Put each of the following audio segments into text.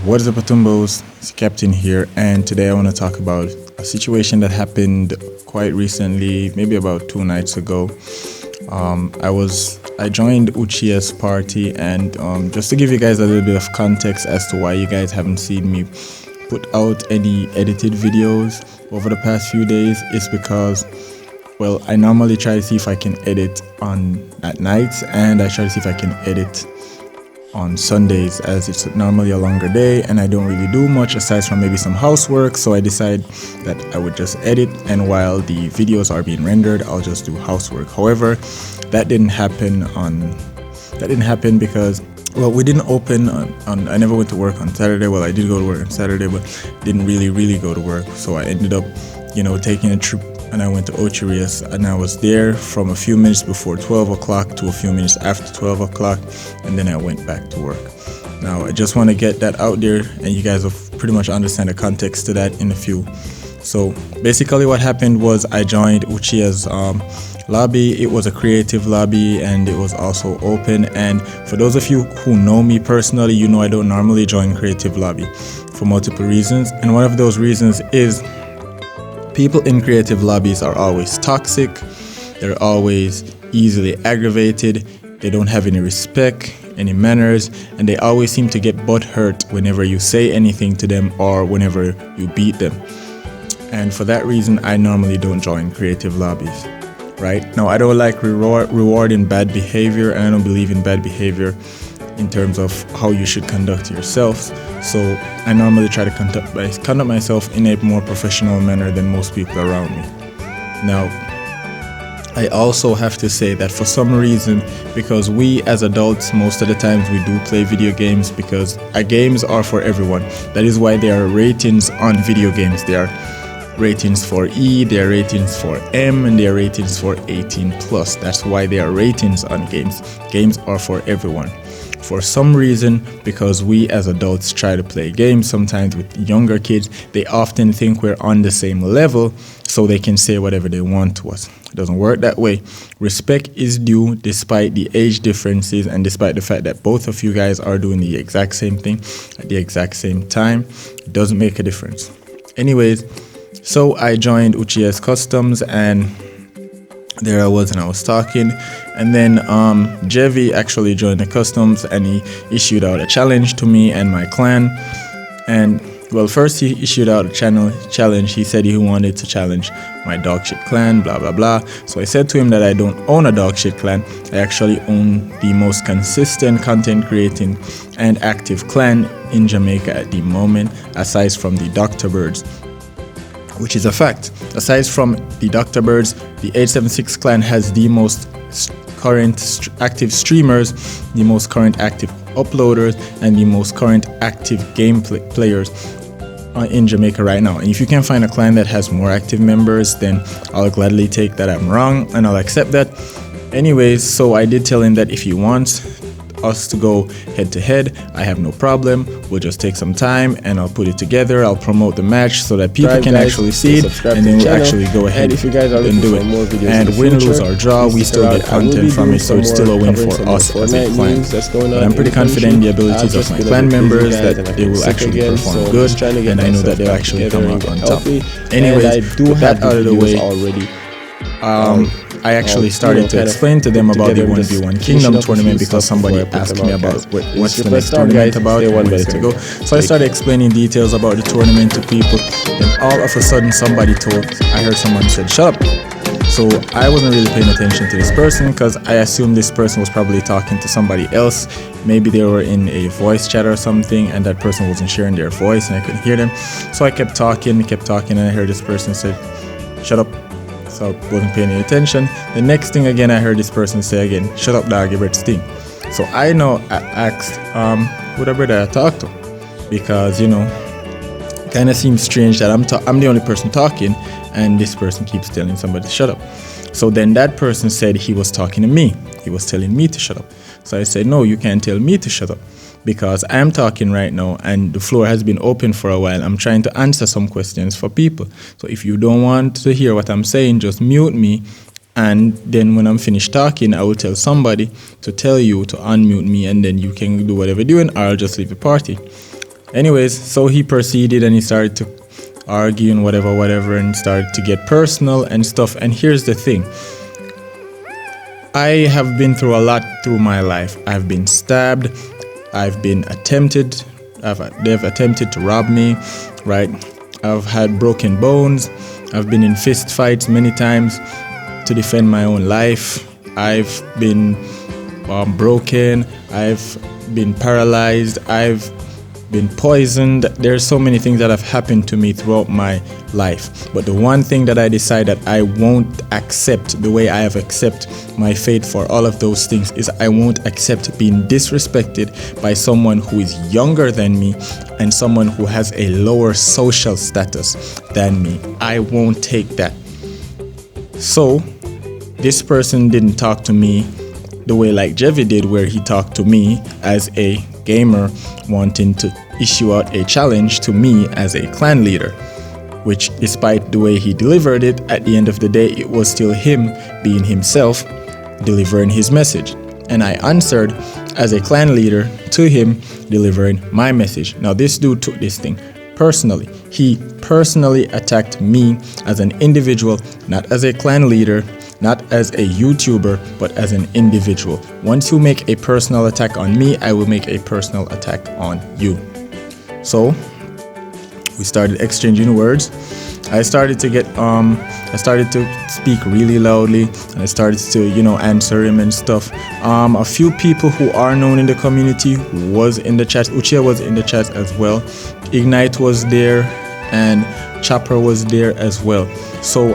What is up, atumbos? It's Captain here, and today I want to talk about a situation that happened quite recently, maybe about 2 nights ago. I joined Uchiha's party, and just to give you guys a little bit of context as to why you guys haven't seen me put out any edited videos over the past few days, is because, well, I normally try to see if I can edit at nights, and I try to see if I can edit on Sundays, as it's normally a longer day and I don't really do much aside from maybe some housework. So I decide that I would just edit, and while the videos are being rendered, I'll just do housework. However, that didn't happen because, well, we didn't open on I never went to work on Saturday. Well, I did go to work on Saturday, but didn't really go to work. So I ended up, taking a trip, and I went to Uchiha, and I was there from a few minutes before 12 o'clock to a few minutes after 12 o'clock, and then I went back to work. Now, I just want to get that out there, and you guys will pretty much understand the context to that in a few. So basically what happened was I joined Uchiha's lobby. It was a creative lobby, and it was also open. And for those of you who know me personally, you know I don't normally join creative lobby for multiple reasons, and one of those reasons is people in creative lobbies are always toxic, they're always easily aggravated, they don't have any respect, any manners, and they always seem to get butthurt whenever you say anything to them or whenever you beat them. And for that reason, I normally don't join creative lobbies. Right? Now, I don't like rewarding bad behavior, and I don't believe in bad behavior in terms of how you should conduct yourselves. So I normally try to conduct myself in a more professional manner than most people around me. Now, I also have to say that for some reason, because we as adults, most of the times we do play video games, because our games are for everyone. That is why there are ratings on video games. There are ratings for E, there are ratings for M, and there are ratings for 18+. That's why there are ratings on games. Games are for everyone. For some reason, because we as adults try to play games sometimes with younger kids, they often think we're on the same level, so they can say whatever they want to us. It doesn't work that way. Respect is due despite the age differences, and despite the fact that both of you guys are doing the exact same thing at the exact same time. It doesn't make a difference. Anyways, so I joined Uchiha's Customs, and there I was, and I was talking, and then Jevii actually joined the Customs, and he issued out a challenge to me and my clan. And well, first he issued out a challenge. He said he wanted to challenge my dogshit clan, blah blah blah. So I said to him that I don't own a dogshit clan. I actually own the most consistent content creating and active clan in Jamaica at the moment, aside from the Dr. Birds, which is a fact. Aside from the Dr. Birds, the 876 clan has the most current active streamers, the most current active uploaders, and the most current active players in Jamaica right now. And if you can find a clan that has more active members, then I'll gladly take that I'm wrong, and I'll accept that. Anyways, so I did tell him that if he wants us to go head to head, I have no problem. We'll just take some time, and I'll put it together. I'll promote the match so that people can actually see it, and then we'll actually go ahead and do it. And win, lose or draw, we still get content from it, so it's still a win for us as a clan. But I'm pretty confident in the abilities of my clan members, that they will actually perform good, and I know that they'll actually come out on top. Anyways, with that out of the way, I actually started to explain to them about the 1v1 Kingdom tournament, because somebody asked me about what's the next tournament about and where it's going to go. So I started explaining details about the tournament to people. Then all of a sudden I heard someone said, "Shut up." So I wasn't really paying attention to this person, because I assumed this person was probably talking to somebody else. Maybe they were in a voice chat or something, and that person wasn't sharing their voice and I couldn't hear them. So I kept talking, and I heard this person say, "Shut up." So I wasn't paying any attention. The next thing again, I heard this person say again, "Shut up, dog, your breath stink." So I asked who the brother I talked to, because it kind of seems strange that I'm the only person talking, and this person keeps telling somebody to shut up. So then that person said he was talking to me. He was telling me to shut up. So I said, "No, you can't tell me to shut up, because I'm talking right now and the floor has been open for a while. I'm trying to answer some questions for people. So if you don't want to hear what I'm saying, just mute me, and then when I'm finished talking, I will tell somebody to tell you to unmute me, and then you can do whatever you're doing, or I'll just leave the party." Anyways, so he proceeded and he started to argue and whatever, and started to get personal and stuff. And here's the thing. I have been through a lot through my life. I've been stabbed. I've been attempted. They've attempted to rob me, right? I've had broken bones. I've been in fist fights many times to defend my own life. I've been broken. I've been paralyzed. I've been poisoned. There's so many things that have happened to me throughout my life. But the one thing that I decided I won't accept, the way I have accepted my fate for all of those things, is I won't accept being disrespected by someone who is younger than me and someone who has a lower social status than me. I won't take that. So this person didn't talk to me the way like Jevii did, where he talked to me as a gamer wanting to issue out a challenge to me as a clan leader, which, despite the way he delivered it, at the end of the day, it was still him being himself delivering his message. And I answered as a clan leader to him delivering my message. Now this dude took this thing personally. He personally attacked me as an individual, not as a clan leader, not as a YouTuber, but as an individual. Once you make a personal attack on me, I will make a personal attack on you. So we started exchanging words. I started to speak really loudly, and I started to, answer him and stuff. A few people who are known in the community was in the chat. Uchiha was in the chat as well. Ignite was there, and Chopper was there as well. So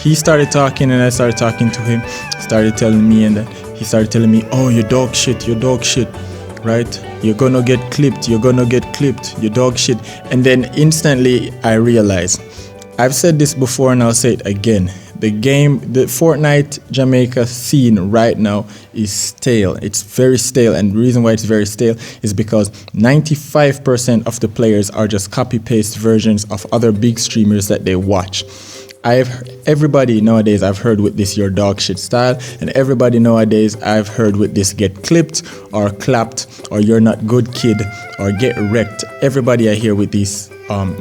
he started talking, and I started talking to him. Started telling me, and he started telling me, "Oh, you dog shit, right? You're gonna get clipped, you dog shit." And then instantly I realized, I've said this before and I'll say it again. The Fortnite Jamaica scene right now is stale. It's very stale, and the reason why it's very stale is because 95% of the players are just copy-paste versions of other big streamers that they watch. Everybody nowadays I've heard with this your dog shit style, and everybody nowadays I've heard with this get clipped or clapped or you're not good kid or get wrecked. Everybody I hear with these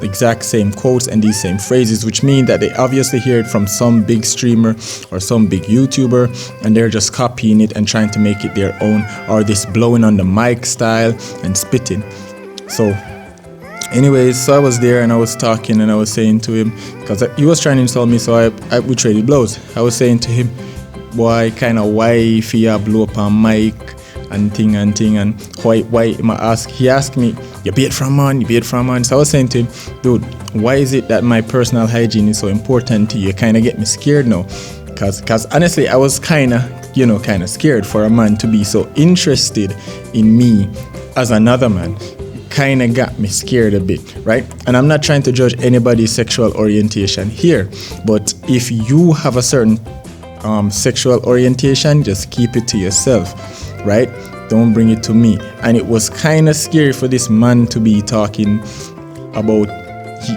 exact same quotes and these same phrases, which mean that they obviously hear it from some big streamer or some big YouTuber, and they're just copying it and trying to make it their own, or this blowing on the mic style and spitting. So anyways, so I was there and I was talking and I was saying to him, because he was trying to insult me, so we traded blows. I was saying to him, boy, kind of why if you blow up on mic and thing, and why he asked me, you beat from man. So I was saying to him, dude, why is it that my personal hygiene is so important to you? You kind of get me scared now, because honestly I was kind of scared for a man to be so interested in me as another man. Kind of got me scared a bit, right? And I'm not trying to judge anybody's sexual orientation here, but if you have a certain sexual orientation, just keep it to yourself, right? Don't bring it to me. And it was kind of scary for this man to be talking about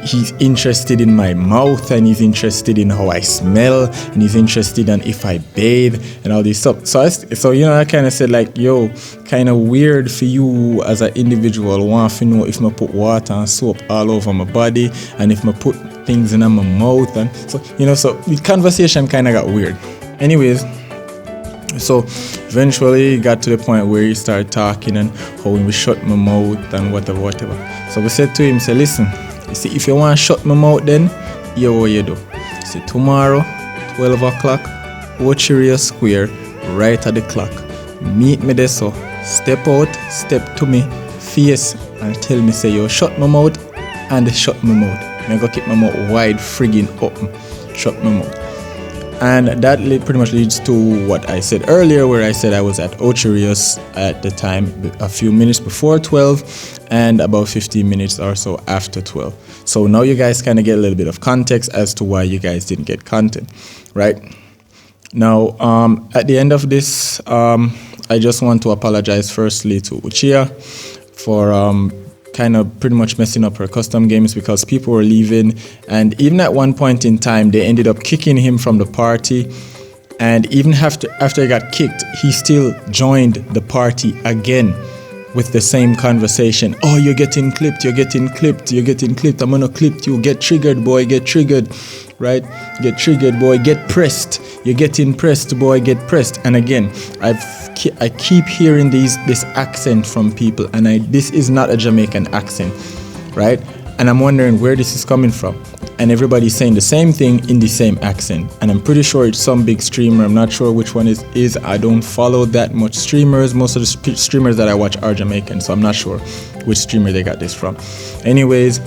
he's interested in my mouth, and he's interested in how I smell, and he's interested in if I bathe and all this stuff. So I kind of said like, yo, kind of weird for you as an individual want to know if I put water and soap all over my body, and if I put things in my mouth, and so the conversation kind of got weird. Anyways, so eventually it got to the point where he started talking and how we shut my mouth and whatever. So we said to him, say, listen, you see, if you want to shut my mouth, then here's what you do. See, tomorrow, 12 o'clock, Uchiha Square, right at the clock. Meet me there, so step out, step to me, face, and tell me, say, yo, shut my mouth, and shut my mouth. I'm going to keep my mouth wide, friggin' open. Shut my mouth. And that pretty much leads to what I said earlier, where I said I was at Uchiha at the time, a few minutes before 12 and about 15 minutes or so after 12. So now you guys kind of get a little bit of context as to why you guys didn't get content, right? Now, at the end of this, I just want to apologize firstly to Uchiha for kind of pretty much messing up her custom games, because people were leaving, and even at one point in time they ended up kicking him from the party, and even after he got kicked, he still joined the party again, with the same conversation. Oh, you're getting clipped, you're getting clipped, you're getting clipped. I'm gonna clip you. Get triggered, boy, get triggered, right? Get triggered, boy, get pressed. You're getting pressed, boy, get pressed. And again, I keep hearing this accent from people, and this is not a Jamaican accent, right? And I'm wondering where this is coming from. And everybody's saying the same thing in the same accent. And I'm pretty sure it's some big streamer. I'm not sure which one it is. I don't follow that much streamers. Most of the streamers that I watch are Jamaican, so I'm not sure which streamer they got this from. Anyways,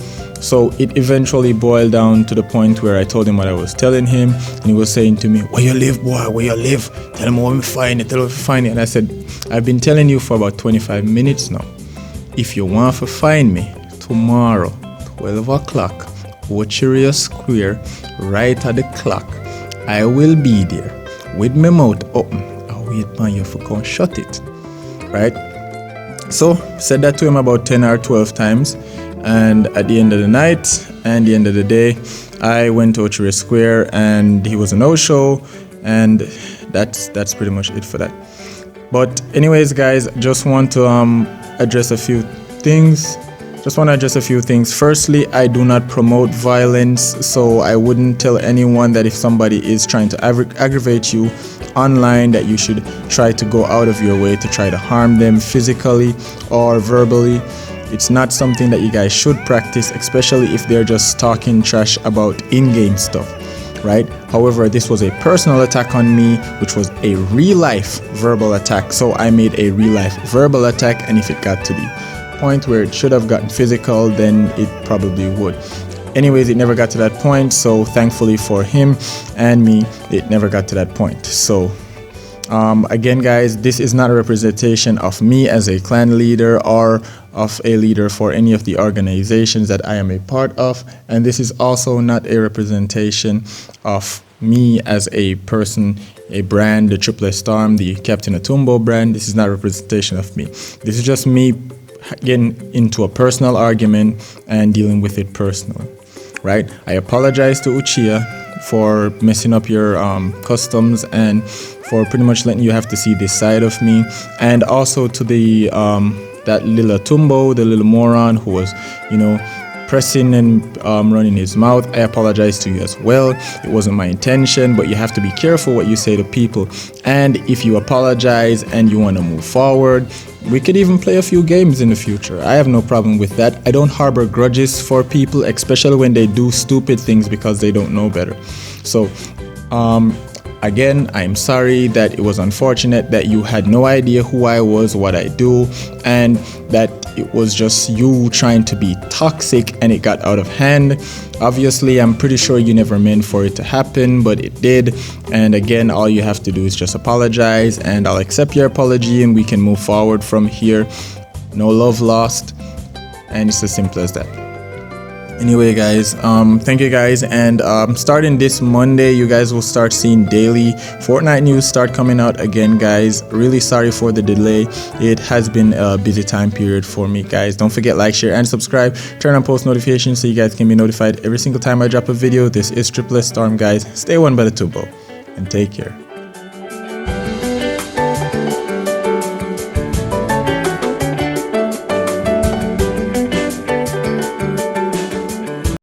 so it eventually boiled down to the point where I told him what I was telling him, and he was saying to me, where you live, boy, where you live? Tell him where we find it, tell him where we find it. And I said, I've been telling you for about 25 minutes now. If you want to find me tomorrow, 12 o'clock, Uchiha Square, right at the clock, I will be there with my mouth open. I'll wait for you to come shut it, right? So said that to him about 10 or 12 times, and at the end of the night and the end of the day, I went to Uchiha Square and he was a no-show, and that's pretty much it for that. But anyways, guys, just want to address a few things. Firstly, I do not promote violence, so I wouldn't tell anyone that if somebody is trying to aggravate you online that you should try to go out of your way to try to harm them physically or verbally. It's not something that you guys should practice, especially if they're just talking trash about in-game stuff, right? However, this was a personal attack on me, which was a real-life verbal attack, so I made a real-life verbal attack, and if it got to the point where it should have gotten physical, then it probably would. Anyways, it never got to that point, so thankfully for him and me, it never got to that point. So again, guys, this is not a representation of me as a clan leader or of a leader for any of the organizations that I am a part of, and this is also not a representation of me as a person, a brand, the Triple Storm, the Captain Atumbo brand. This is not a representation of me. This is just me getting into a personal argument and dealing with it personally, right? I apologize to Uchiha for messing up your customs and for pretty much letting you have to see this side of me, and also to the that little Atumbo, the little moron who was, you know, pressing and running his mouth. I apologize to you as well. It wasn't my intention, but you have to be careful what you say to people. And if you apologize and you want to move forward, we could even play a few games in the future. I have no problem with that. I don't harbor grudges for people, especially when they do stupid things because they don't know better. So again, I'm sorry that it was unfortunate that you had no idea who I was, what I do, and that it was just you trying to be toxic and it got out of hand. Obviously, I'm pretty sure you never meant for it to happen, but it did. And again, all you have to do is just apologize, and I'll accept your apology and we can move forward from here. No love lost, and it's as simple as that. Anyway, guys, thank you guys, and starting this Monday, you guys will start seeing daily Fortnite news start coming out again, guys. Really sorry for the delay. It has been a busy time period for me, guys. Don't forget, like, share, and subscribe. Turn on post notifications so you guys can be notified every single time I drop a video. This is Triple Storm, guys. Stay one by the tubo, and take care.